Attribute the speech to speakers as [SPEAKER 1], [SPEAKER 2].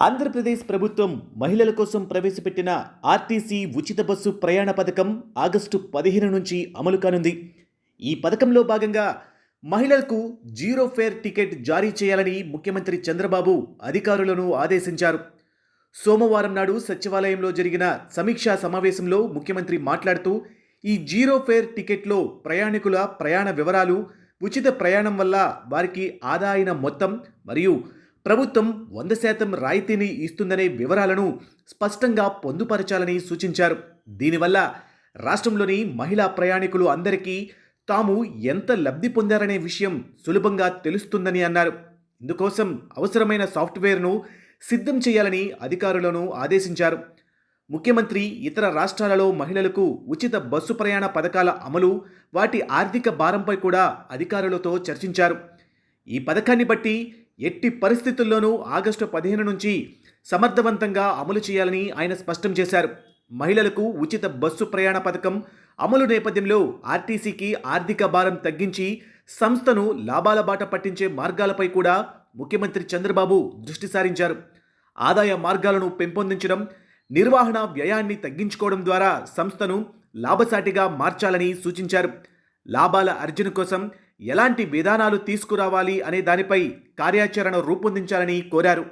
[SPEAKER 1] ఆంధ్రప్రదేశ్ ప్రభుత్వం మహిళల కోసం ప్రవేశపెట్టిన ఆర్టీసీ ఉచిత బస్సు ప్రయాణ పథకం ఆగస్టు 15 నుంచి అమలు కానుంది. ఈ పథకంలో భాగంగా మహిళలకు జీరో ఫేర్ టికెట్ జారీ చేయాలని ముఖ్యమంత్రి చంద్రబాబు అధికారులను ఆదేశించారు. సోమవారం నాడు సచివాలయంలో జరిగిన సమీక్షా సమావేశంలో ముఖ్యమంత్రి మాట్లాడుతూ ఈ జీరో ఫేర్ టికెట్లో ప్రయాణికుల ప్రయాణ వివరాలు, ఉచిత ప్రయాణం వల్ల వారికి ఆదా అయిన మొత్తం మరియు ప్రభుత్వం 100% రాయితీని ఇస్తుందనే వివరాలను స్పష్టంగా పొందుపరచాలని సూచించారు. దీనివల్ల రాష్ట్రంలోని మహిళా ప్రయాణికులు అందరికీ తాము ఎంత లబ్ధి పొందారనే విషయం సులభంగా తెలుస్తుందని అన్నారు. ఇందుకోసం అవసరమైన సాఫ్ట్వేర్ను సిద్ధం చేయాలని అధికారులను ఆదేశించారు. ముఖ్యమంత్రి ఇతర రాష్ట్రాలలో మహిళలకు ఉచిత బస్సు ప్రయాణ పథకాల అమలు, వాటి ఆర్థిక భారంపై కూడా అధికారులతో చర్చించారు. ఈ పథకాన్ని బట్టి ఎట్టి పరిస్థితుల్లోనూ ఆగస్టు 15 నుంచి సమర్థవంతంగా అమలు చేయాలని ఆయన స్పష్టం చేశారు. మహిళలకు ఉచిత బస్సు ప్రయాణ పథకం అమలు నేపథ్యంలో ఆర్టీసీకి ఆర్థిక భారం తగ్గించి సంస్థను లాభాల బాట పట్టించే మార్గాలపై కూడా ముఖ్యమంత్రి చంద్రబాబు దృష్టి సారించారు. ఆదాయ మార్గాలను పెంపొందించడం, నిర్వహణ వ్యయాన్ని తగ్గించుకోవడం ద్వారా సంస్థను లాభసాటిగా మార్చాలని సూచించారు. లాభాల అర్జన కోసం ఎలాంటి విధానాలు తీసుకురావాలి అనే దానిపై కార్యాచరణ రూపొందించాలని కోరారు.